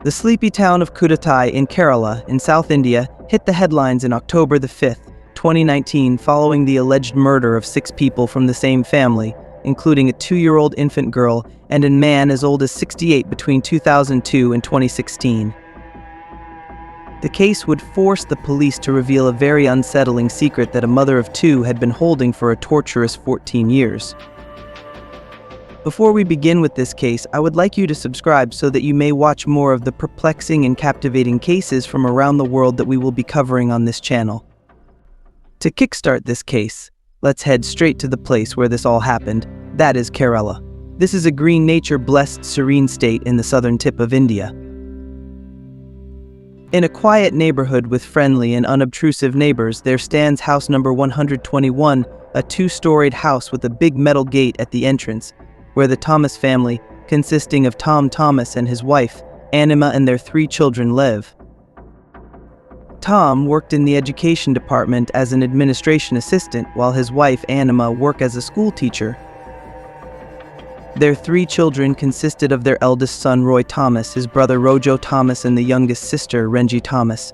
The sleepy town of Koodathayi in Kerala, in South India, hit the headlines on October the 5th, 2019, following the alleged murder of 6 people from the same family, including a 2-year-old infant girl and a man as old as 68 between 2002 and 2016. The case would force the police to reveal a very unsettling secret that a mother of 2 had been holding for a torturous 14 years. Before we begin with this case, I would like you to subscribe so that you may watch more of the perplexing and captivating cases from around the world that we will be covering on this channel. To kickstart this case, let's head straight to the place where this all happened, that is Kerala. This is a green nature-blessed serene state in the southern tip of India. In a quiet neighborhood with friendly and unobtrusive neighbors, there stands house number 121, a 2-storied house with a big metal gate at the entrance, where the Thomas family, consisting of Tom Thomas and his wife, Anima, and their 3 children live. Tom worked in the education department as an administration assistant, while his wife, Anima, worked as a school teacher. Their 3 children consisted of their eldest son, Roy Thomas, his brother, Rojo Thomas, and the youngest sister, Renji Thomas.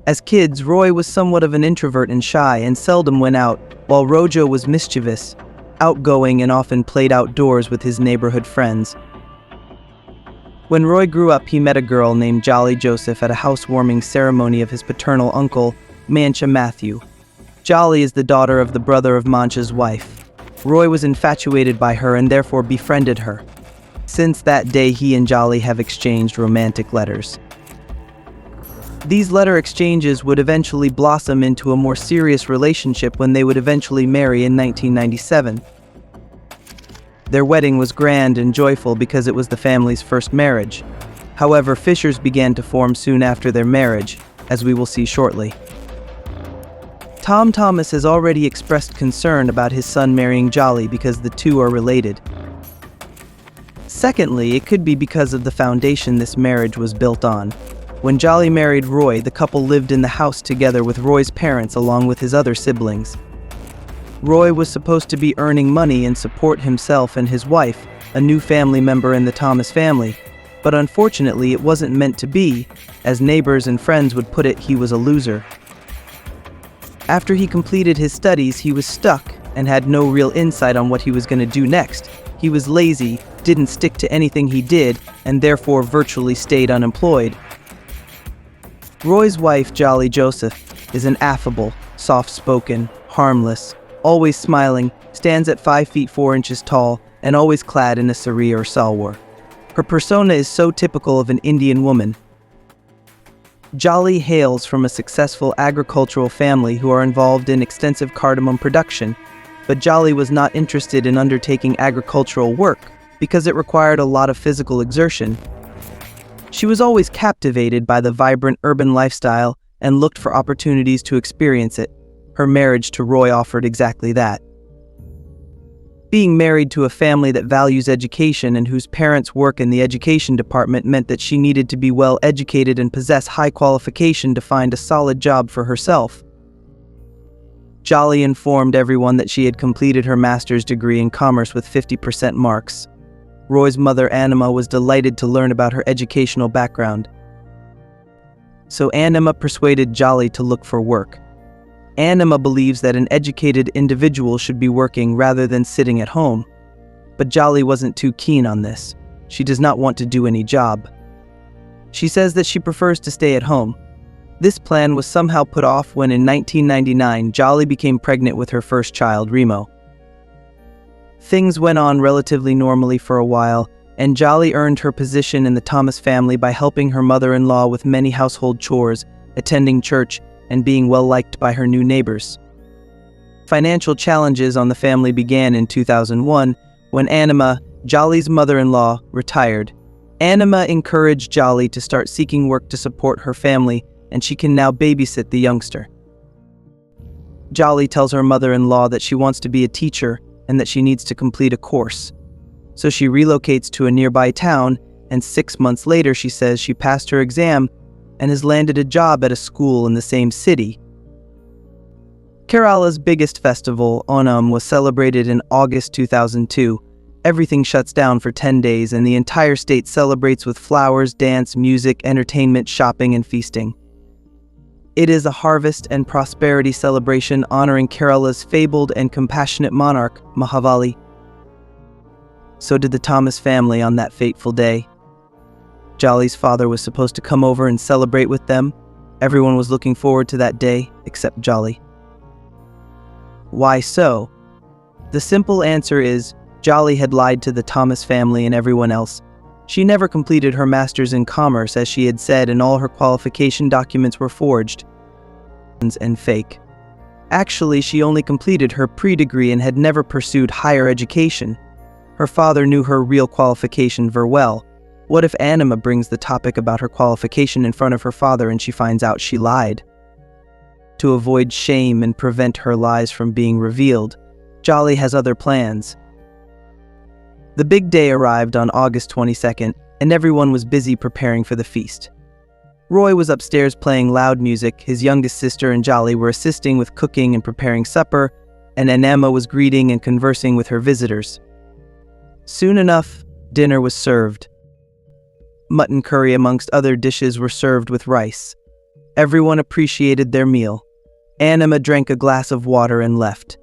As kids, Roy was somewhat of an introvert and shy and seldom went out, while Rojo was mischievous, outgoing, and often played outdoors with his neighborhood friends. When Roy grew up, he met a girl named Jolly Joseph at a housewarming ceremony of his paternal uncle, Mancha Matthew. Jolly is the daughter of the brother of Mancha's wife. Roy was infatuated by her and therefore befriended her. Since that day, he and Jolly have exchanged romantic letters. These letter exchanges would eventually blossom into a more serious relationship when they would eventually marry in 1997. Their wedding was grand and joyful because it was the family's first marriage. However, fissures began to form soon after their marriage, as we will see shortly. Tom Thomas has already expressed concern about his son marrying Jolly because the 2 are related. Secondly, it could be because of the foundation this marriage was built on. When Jolly married Roy, the couple lived in the house together with Roy's parents along with his other siblings. Roy was supposed to be earning money and support himself and his wife, a new family member in the Thomas family, but unfortunately it wasn't meant to be. As neighbors and friends would put it, he was a loser. After he completed his studies, he was stuck and had no real insight on what he was going to do next. He was lazy, didn't stick to anything he did, and therefore virtually stayed unemployed. Roy's wife, Jolly Joseph, is an affable, soft-spoken, harmless, always smiling, stands at 5 feet 4 inches tall, and always clad in a sari or salwar. Her persona is so typical of an Indian woman. Jolly hails from a successful agricultural family who are involved in extensive cardamom production, but Jolly was not interested in undertaking agricultural work because it required a lot of physical exertion. She was always captivated by the vibrant urban lifestyle and looked for opportunities to experience it. Her marriage to Roy offered exactly that. Being married to a family that values education and whose parents work in the education department meant that she needed to be well educated and possess high qualification to find a solid job for herself. Jolly informed everyone that she had completed her master's degree in commerce with 50% marks. Roy's mother, Anima, was delighted to learn about her educational background. So Anima persuaded Jolly to look for work. Anima believes that an educated individual should be working rather than sitting at home. But Jolly wasn't too keen on this. She does not want to do any job. She says that she prefers to stay at home. This plan was somehow put off when in 1999 Jolly became pregnant with her first child, Remo. Things went on relatively normally for a while, and Jolly earned her position in the Thomas family by helping her mother-in-law with many household chores, attending church, and being well-liked by her new neighbors. Financial challenges on the family began in 2001 when Anima, Jolly's mother-in-law, retired. Anima encouraged Jolly to start seeking work to support her family, and she can now babysit the youngster. Jolly tells her mother-in-law that she wants to be a teacher and that she needs to complete a course. So she relocates to a nearby town, and 6 months later she says she passed her exam and has landed a job at a school in the same city. Kerala's biggest festival, Onam, was celebrated in August 2002, Everything shuts down for 10 days and the entire state celebrates with flowers, dance, music, entertainment, shopping, and feasting. It is a harvest and prosperity celebration honoring Kerala's fabled and compassionate monarch, Mahabali. So did the Thomas family on that fateful day. Jolly's father was supposed to come over and celebrate with them. Everyone was looking forward to that day, except Jolly. Why so? The simple answer is, Jolly had lied to the Thomas family and everyone else. She never completed her master's in commerce as she had said, and all her qualification documents were forged and fake. Actually, she only completed her pre-degree and had never pursued higher education. Her father knew her real qualification very well. What if Anima brings the topic about her qualification in front of her father and she finds out she lied? To avoid shame and prevent her lies from being revealed, Jolly has other plans. The big day arrived on August 22nd, and everyone was busy preparing for the feast. Roy was upstairs playing loud music, his youngest sister and Jolly were assisting with cooking and preparing supper, and Anima was greeting and conversing with her visitors. Soon enough, dinner was served. Mutton curry amongst other dishes were served with rice. Everyone appreciated their meal. Anima drank a glass of water and left.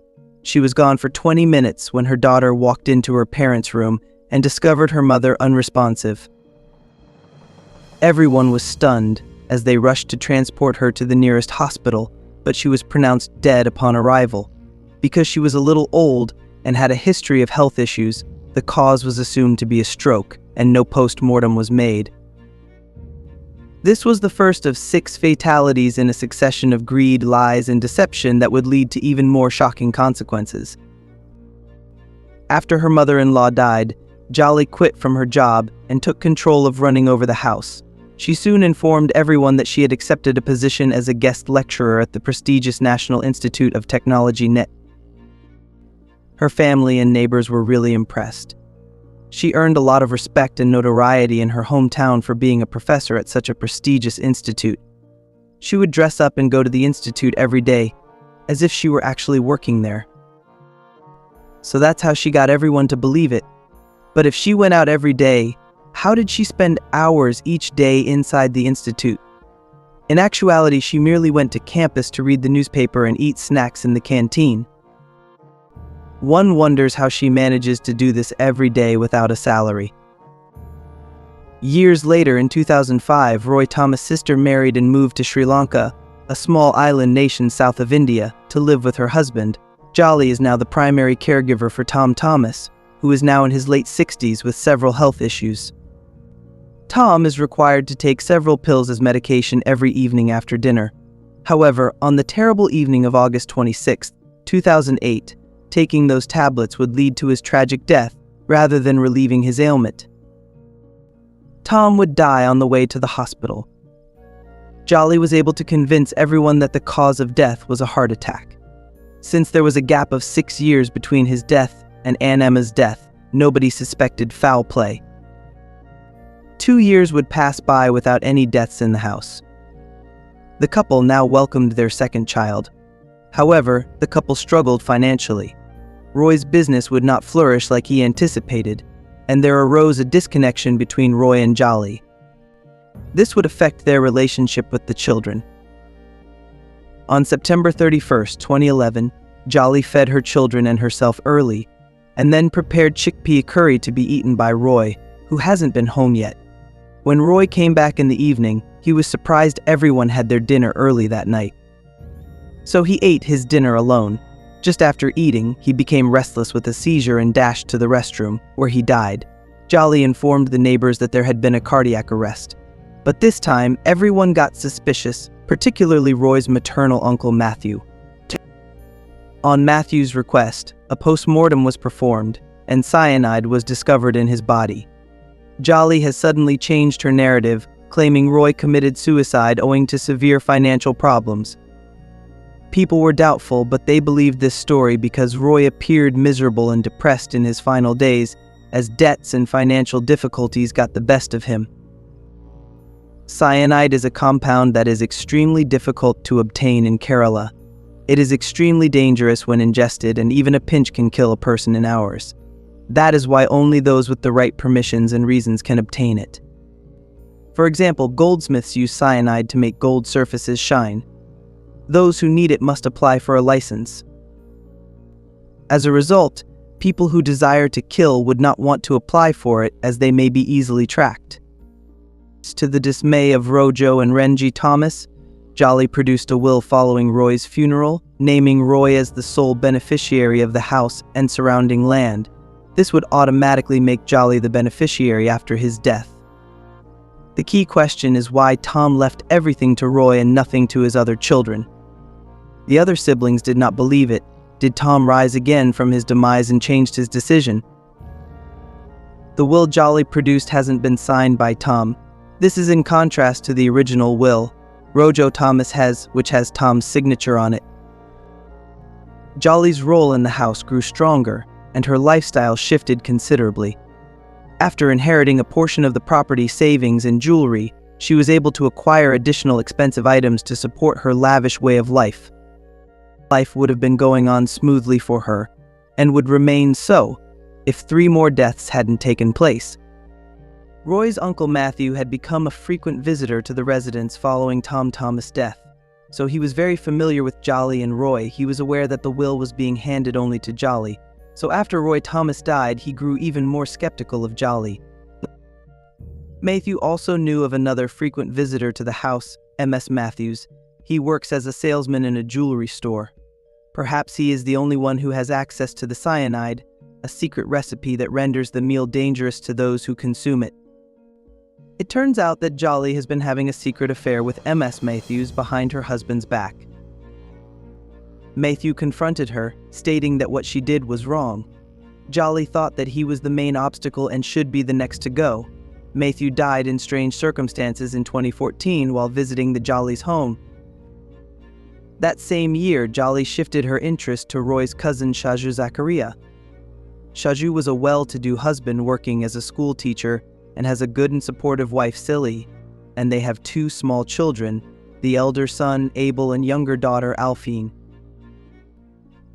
She was gone for 20 minutes when her daughter walked into her parents' room and discovered her mother unresponsive. Everyone was stunned as they rushed to transport her to the nearest hospital, but she was pronounced dead upon arrival. Because she was a little old and had a history of health issues, the cause was assumed to be a stroke, and no post-mortem was made. This was the first of 6 fatalities in a succession of greed, lies, and deception that would lead to even more shocking consequences. After her mother-in-law died, Jolly quit from her job and took control of running over the house. She soon informed everyone that she had accepted a position as a guest lecturer at the prestigious National Institute of Technology NET. Her family and neighbors were really impressed. She earned a lot of respect and notoriety in her hometown for being a professor at such a prestigious institute. She would dress up and go to the institute every day, as if she were actually working there. So that's how she got everyone to believe it. But if she went out every day, how did she spend hours each day inside the institute? In actuality, she merely went to campus to read the newspaper and eat snacks in the canteen. One wonders how she manages to do this every day without a salary. Years later, in 2005, Roy Thomas' sister married and moved to Sri Lanka, a small island nation south of India, to live with her husband. Jolly is now the primary caregiver for Tom Thomas, who is now in his late 60s with several health issues. Tom is required to take several pills as medication every evening after dinner. However, on the terrible evening of August 26, 2008, taking those tablets would lead to his tragic death rather than relieving his ailment. Tom would die on the way to the hospital. Jolly was able to convince everyone that the cause of death was a heart attack. Since there was a gap of 6 years between his death and Anima's death, nobody suspected foul play. 2 years would pass by without any deaths in the house. The couple now welcomed their second child. However, the couple struggled financially. Roy's business would not flourish like he anticipated, and there arose a disconnection between Roy and Jolly. This would affect their relationship with the children. On September 31, 2011, Jolly fed her children and herself early, and then prepared chickpea curry to be eaten by Roy, who hasn't been home yet. When Roy came back in the evening, he was surprised everyone had their dinner early that night. So he ate his dinner alone. Just after eating, he became restless with a seizure and dashed to the restroom, where he died. Jolly informed the neighbors that there had been a cardiac arrest. But this time, everyone got suspicious, particularly Roy's maternal uncle Matthew. On Matthew's request, a post-mortem was performed, and cyanide was discovered in his body. Jolly has suddenly changed her narrative, claiming Roy committed suicide owing to severe financial problems. People were doubtful, but they believed this story because Roy appeared miserable and depressed in his final days, as debts and financial difficulties got the best of him. Cyanide is a compound that is extremely difficult to obtain in Kerala. It is extremely dangerous when ingested, and even a pinch can kill a person in hours. That is why only those with the right permissions and reasons can obtain it. For example, goldsmiths use cyanide to make gold surfaces shine. Those who need it must apply for a license. As a result, people who desire to kill would not want to apply for it as they may be easily tracked. To the dismay of Rojo and Renji Thomas, Jolly produced a will following Roy's funeral, naming Roy as the sole beneficiary of the house and surrounding land. This would automatically make Jolly the beneficiary after his death. The key question is why Tom left everything to Roy and nothing to his other children. The other siblings did not believe it. Did Tom rise again from his demise and changed his decision? The will Jolly produced hasn't been signed by Tom. This is in contrast to the original will Rojo Thomas has, which has Tom's signature on it. Jolly's role in the house grew stronger, and her lifestyle shifted considerably. After inheriting a portion of the property, savings, and jewelry, she was able to acquire additional expensive items to support her lavish way of life. Life would have been going on smoothly for her, and would remain so, if 3 more deaths hadn't taken place. Roy's uncle Matthew had become a frequent visitor to the residence following Tom Thomas' death, so he was very familiar with Jolly and Roy. He was aware that the will was being handed only to Jolly, so after Roy Thomas died, he grew even more skeptical of Jolly. Matthew also knew of another frequent visitor to the house, M.S. Matthews. He works as a salesman in a jewelry store. Perhaps he is the only one who has access to the cyanide, a secret recipe that renders the meal dangerous to those who consume it. It turns out that Jolly has been having a secret affair with M.S. Matthews behind her husband's back. Matthew confronted her, stating that what she did was wrong. Jolly thought that he was the main obstacle and should be the next to go. Matthew died in strange circumstances in 2014 while visiting the Jolly's home. That same year, Jolly shifted her interest to Roy's cousin Shaju Zakaria. Shaju was a well-to-do husband working as a school teacher and has a good and supportive wife, Silly, and they have 2 small children, the elder son, Abel, and younger daughter, Alphine.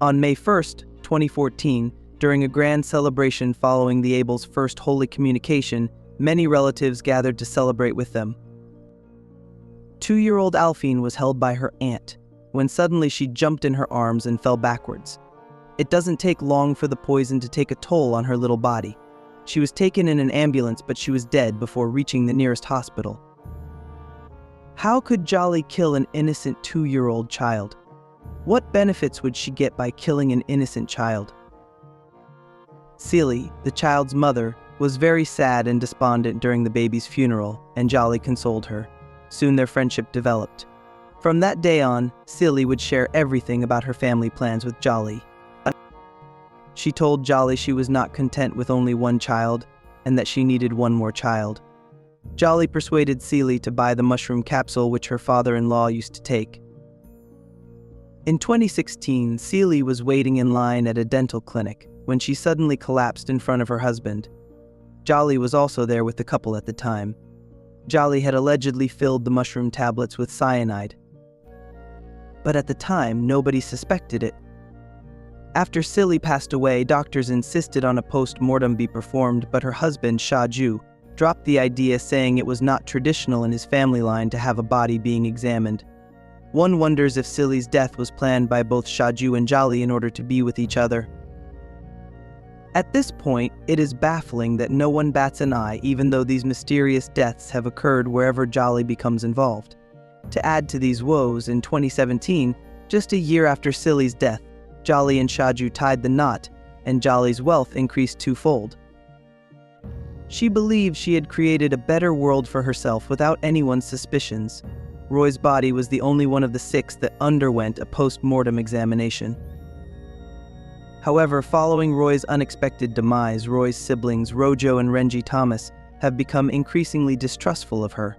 On May 1st, 2014, during a grand celebration following the Abel's first Holy Communication, many relatives gathered to celebrate with them. 2-year-old Alphine was held by her aunt, when suddenly she jumped in her arms and fell backwards. It doesn't take long for the poison to take a toll on her little body. She was taken in an ambulance, but she was dead before reaching the nearest hospital. How could Jolly kill an innocent 2-year-old child? What benefits would she get by killing an innocent child? Silly, the child's mother, was very sad and despondent during the baby's funeral, and Jolly consoled her. Soon their friendship developed. From that day on, Silly would share everything about her family plans with Jolly. She told Jolly she was not content with only 1 child, and that she needed 1 more child. Jolly persuaded Silly to buy the mushroom capsule which her father-in-law used to take. In 2016, Silly was waiting in line at a dental clinic when she suddenly collapsed in front of her husband. Jolly was also there with the couple at the time. Jolly had allegedly filled the mushroom tablets with cyanide. But at the time, nobody suspected it. After Silly passed away, doctors insisted on a post-mortem be performed, but her husband, Shaju, dropped the idea, saying it was not traditional in his family line to have a body being examined. One wonders if Silly's death was planned by both Shaju and Jolly in order to be with each other. At this point, it is baffling that no one bats an eye, even though these mysterious deaths have occurred wherever Jolly becomes involved. To add to these woes, in 2017, just a year after Silly's death, Jolly and Shaju tied the knot, and Jolly's wealth increased 2-fold. She believed she had created a better world for herself without anyone's suspicions. Roy's body was the only one of the 6 that underwent a post-mortem examination. However, following Roy's unexpected demise, Roy's siblings, Rojo and Renji Thomas, have become increasingly distrustful of her.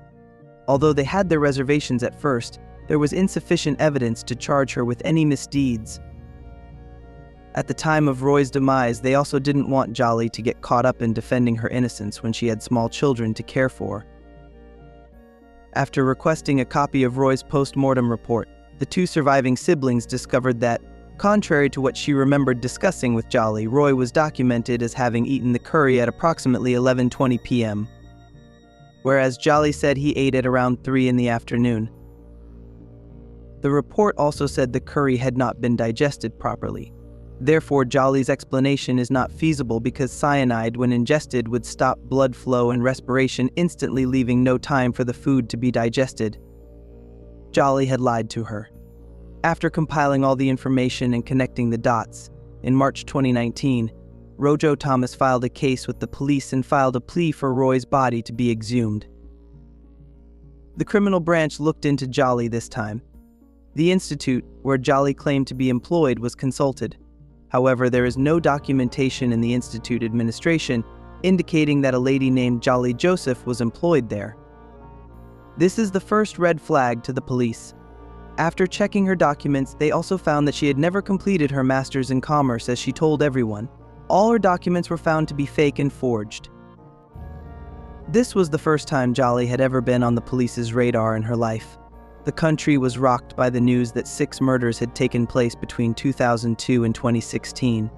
Although they had their reservations at first, there was insufficient evidence to charge her with any misdeeds. At the time of Roy's demise, they also didn't want Jolly to get caught up in defending her innocence when she had small children to care for. After requesting a copy of Roy's post-mortem report, the 2 surviving siblings discovered that, Contrary to what she remembered discussing with Jolly, Roy was documented as having eaten the curry at approximately 11:20 p.m., whereas Jolly said he ate it around 3 in the afternoon. The report also said the curry had not been digested properly. Therefore, Jolly's explanation is not feasible because cyanide, when ingested, would stop blood flow and respiration instantly, leaving no time for the food to be digested. Jolly had lied to her. After compiling all the information and connecting the dots, in March 2019, Rojo Thomas filed a case with the police and filed a plea for Roy's body to be exhumed. The criminal branch looked into Jolly this time. The institute, where Jolly claimed to be employed, was consulted. However, there is no documentation in the institute administration indicating that a lady named Jolly Joseph was employed there. This is the first red flag to the police. After checking her documents, they also found that she had never completed her master's in commerce, as she told everyone. All her documents were found to be fake and forged. This was the first time Jolly had ever been on the police's radar in her life. The country was rocked by the news that 6 murders had taken place between 2002 and 2016.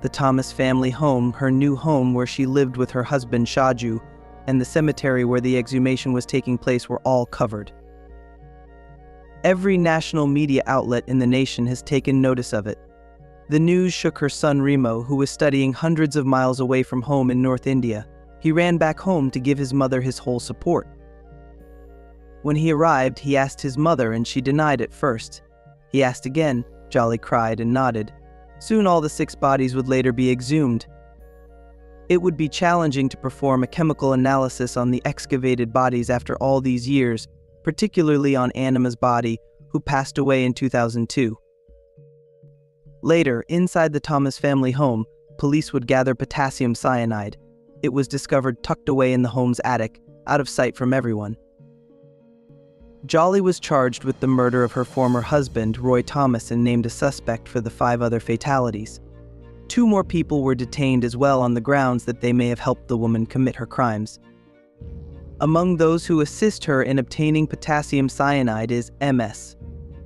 The Thomas family home, her new home where she lived with her husband Shaju, and the cemetery where the exhumation was taking place were all covered. Every national media outlet in the nation has taken notice of it. The news shook her son Remo, who was studying hundreds of miles away from home in North India. He ran back home to give his mother his whole support. When he arrived, he asked his mother and she denied at first. He asked again, Jolly cried and nodded. Soon all the 6 bodies would later be exhumed. It would be challenging to perform a chemical analysis on the excavated bodies after all these years, particularly on Anima's body, who passed away in 2002. Later, inside the Thomas family home, police would gather potassium cyanide. It was discovered tucked away in the home's attic, out of sight from everyone. Jolly was charged with the murder of her former husband, Roy Thomas, and named a suspect for the 5 other fatalities. 2 more people were detained as well on the grounds that they may have helped the woman commit her crimes. Among those who assist her in obtaining potassium cyanide is M.S.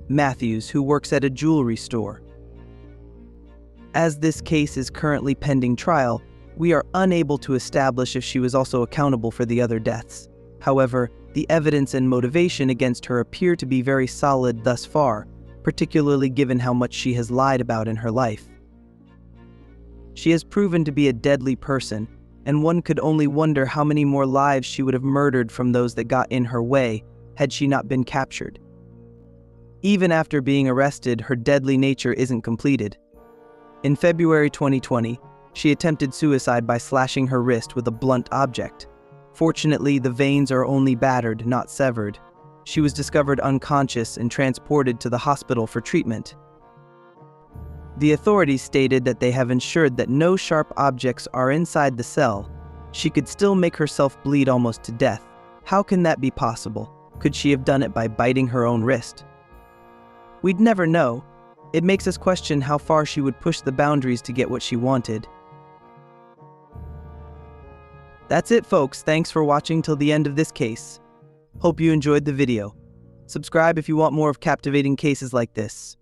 Matthews, who works at a jewelry store. As this case is currently pending trial, we are unable to establish if she was also accountable for the other deaths. However, the evidence and motivation against her appear to be very solid thus far, particularly given how much she has lied about in her life. She has proven to be a deadly person, and one could only wonder how many more lives she would have murdered from those that got in her way had she not been captured. Even after being arrested, her deadly nature isn't completed. In February 2020, she attempted suicide by slashing her wrist with a blunt object. Fortunately, the veins are only battered, not severed. She was discovered unconscious and transported to the hospital for treatment. The authorities stated that they have ensured that no sharp objects are inside the cell. She could still make herself bleed almost to death. How can that be possible? Could she have done it by biting her own wrist? We'd never know. It makes us question how far she would push the boundaries to get what she wanted. That's it, folks. Thanks for watching till the end of this case. Hope you enjoyed the video. Subscribe if you want more of captivating cases like this.